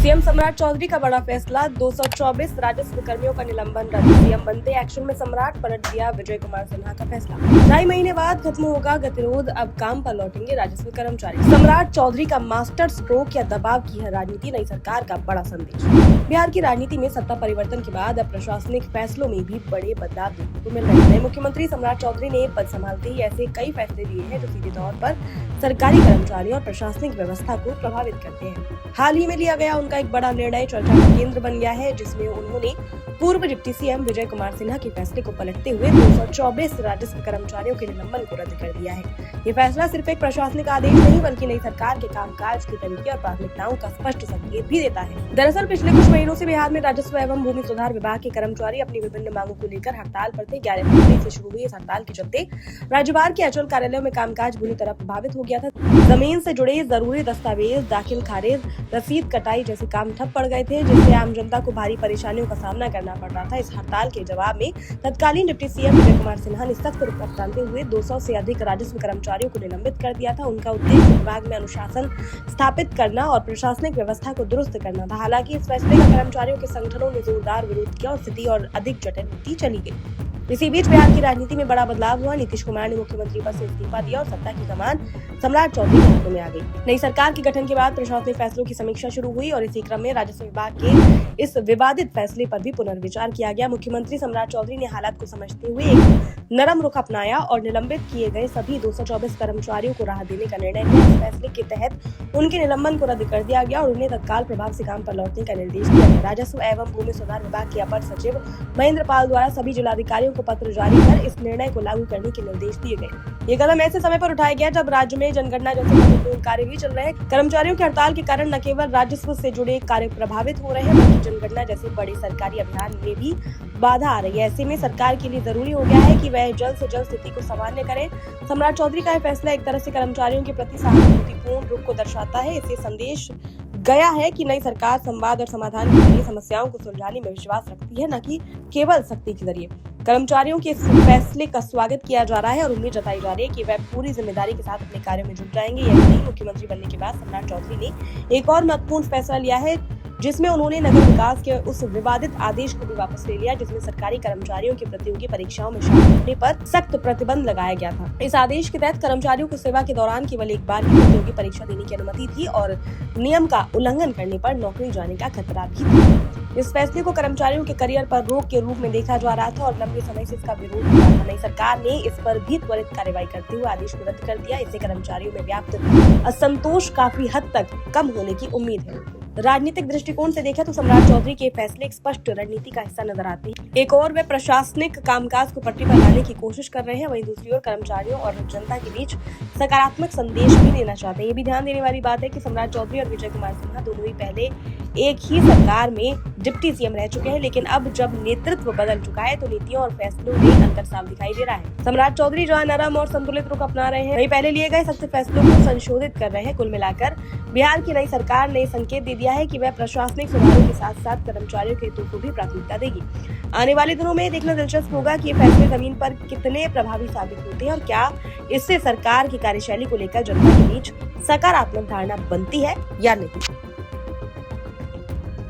CM सम्राट चौधरी का बड़ा फैसला, 224 राजस्व कर्मियों का निलंबन रद्द। सीएम बनते एक्शन में सम्राट, पलट दिया विजय कुमार सिन्हा का फैसला। 2.5 महीने बाद खत्म होगा गतिरोध, अब काम पर लौटेंगे राजस्व कर्मचारी। सम्राट चौधरी का मास्टर स्ट्रोक या दबाव की है राजनीति, नई सरकार का बड़ा संदेश। बिहार की राजनीति में सत्ता परिवर्तन के बाद अब प्रशासनिक फैसलों में भी बड़े बदलाव देखने को मिल रहे हैं। मुख्यमंत्री सम्राट चौधरी ने पद संभालते ही ऐसे कई फैसले लिए हैं जो सीधे तौर पर सरकारी कर्मचारियों और प्रशासनिक व्यवस्था को प्रभावित करते हैं। हाल ही में लिया गया उनका एक बड़ा निर्णय चर्चा का केंद्र बन गया है, जिसमें उन्होंने पूर्व डिप्टी सीएम विजय कुमार सिन्हा के फैसले को पलटते हुए 224 राजस्व कर्मचारियों के निलंबन को रद्द कर दिया है। ये फैसला सिर्फ एक प्रशासनिक आदेश नहीं बल्कि नई सरकार के कामकाज के तरीके और प्राथमिकताओं का स्पष्ट संकेत भी देता है। दरअसल पिछले कुछ महीनों से बिहार में राजस्व एवं भूमि सुधार विभाग के कर्मचारी अपनी विभिन्न मांगों को लेकर हड़ताल पर थे। 11 फरवरी से शुरू हुई इस हड़ताल के चलते राज्यभर के अंचल कार्यालयों में कामकाज बुरी तरह प्रभावित हो गया था। जमीन से जुड़े जरूरी दस्तावेज दाखिल खारिज, रसीद कटाई जैसे काम ठप पड़ गए थे, जिससे आम जनता को भारी परेशानियों का सामना करना पड़ रहा था। इस हड़ताल के जवाब में तत्कालीन डिप्टी सीएम विजय कुमार सिन्हा ने सख्त रुख अपनाते हुए 200 से अधिक राजस्व कर्मचारियों को निलंबित कर दिया था। उनका उद्देश्य विभाग में अनुशासन स्थापित करना और प्रशासनिक व्यवस्था को दुरुस्त करना था। हालांकि इस फैसले का कर्मचारियों के संगठनों ने जोरदार विरोध किया और स्थिति और अधिक जटिल होती चली गई। इसी बीच बिहार की राजनीति में बड़ा बदलाव हुआ। नीतीश कुमार ने मुख्यमंत्री पद से इस्तीफा दिया और सत्ता की कमान सम्राट चौधरी के हाथों में आ गई। नई सरकार के गठन के बाद प्रशासनिक फैसलों की समीक्षा शुरू हुई और इसी क्रम में राजस्व विभाग के इस विवादित फैसले पर भी पुनर्विचार किया गया। मुख्यमंत्री सम्राट चौधरी ने हालात को समझते हुए एक नरम रुख अपनाया और निलंबित किए गए सभी 224 कर्मचारियों को राहत देने का निर्णय लिया। इस फैसले के तहत उनके निलंबन को रद्द कर दिया गया और उन्हें तत्काल प्रभाव से काम पर लौटने का निर्देश दिया गया। राजस्व एवं भूमि सुधार विभाग के अपर सचिव महेंद्र पाल द्वारा सभी जिलाधिकारियों को पत्र जारी कर इस निर्णय को लागू करने के निर्देश दिए गए। ये कदम ऐसे समय पर उठाया गया जब राज्य में जनगणना जैसे महत्वपूर्ण कार्य भी चल रहे हैं। कर्मचारियों की हड़ताल के कारण न केवल राजस्व से जुड़े कार्य प्रभावित हो रहे हैं बल्कि जनगणना जैसे बड़े सरकारी अभियान में भी बाधा आ रही है। ऐसे में सरकार के लिए जरूरी हो गया है कि वह जल्द से जल्द स्थिति को सामान्य करे। सम्राट चौधरी का यह फैसला एक तरह से कर्मचारियों के प्रति सहानुभूतिपूर्ण रुख को दर्शाता है। इससे संदेश गया है कि नई सरकार संवाद और समाधान के जरिए समस्याओं को सुलझाने में विश्वास रखती है, न कि केवल सख्ती के जरिए। कर्मचारियों के इस फैसले का स्वागत किया जा रहा है और उम्मीद जताई जा रही है कि वह पूरी जिम्मेदारी के साथ अपने कार्यों में जुट जाएंगे। यही नहीं, मुख्यमंत्री बनने के बाद सम्राट चौधरी ने एक और महत्वपूर्ण फैसला लिया है, जिसमें उन्होंने नगर विकास के उस विवादित आदेश को भी वापस ले लिया जिसमें सरकारी कर्मचारियों की प्रतियोगी परीक्षाओं में शामिल होने पर सख्त प्रतिबंध लगाया गया था। इस आदेश के तहत कर्मचारियों को सेवा के दौरान केवल एक बार ही प्रतियोगी परीक्षा देने की अनुमति थी और नियम का उल्लंघन करने पर नौकरी जाने का खतरा भी था। इस फैसले को कर्मचारियों के करियर पर रोक के रूप में देखा जा रहा था और लंबे समय से इसका विरोध हुआ था। नई सरकार ने इस पर भी त्वरित कार्रवाई करते हुए आदेश को रद्द कर दिया। इससे कर्मचारियों में व्याप्त असंतोष काफी हद तक कम होने की उम्मीद है। राजनीतिक दृष्टिकोण से देखा तो सम्राट चौधरी के फैसले एक स्पष्ट रणनीति का हिस्सा नजर आते हैं। एक और वे प्रशासनिक कामकाज को पटरी पर लाने की कोशिश कर रहे हैं, वहीं दूसरी ओर कर्मचारियों और जनता के बीच सकारात्मक संदेश भी देना चाहते हैं। ये भी ध्यान देने वाली बात है कि सम्राट चौधरी और विजय कुमार सिन्हा दोनों ही पहले एक ही सरकार में डिप्टी सीएम रह चुके हैं, लेकिन अब जब नेतृत्व बदल चुका है तो नीतियों और फैसलों में अंतर साफ दिखाई दे रहा है। सम्राट चौधरी जहां नरम और संतुलित रुख अपना रहे हैं, वहीं पहले लिए गए सख्त फैसलों को संशोधित कर रहे हैं। कुल मिलाकर बिहार की नई सरकार ने संकेत दे दिया है कि वह प्रशासनिक सुधारों के साथ साथ कर्मचारियों के हितों को भी प्राथमिकता देगी। आने वाले दिनों में देखना दिलचस्प होगा कि ये फैसले जमीन पर कितने प्रभावी साबित होते हैं और क्या इससे सरकार की कार्यशैली को लेकर जनता के बीच सकारात्मक धारणा बनती है या नहीं।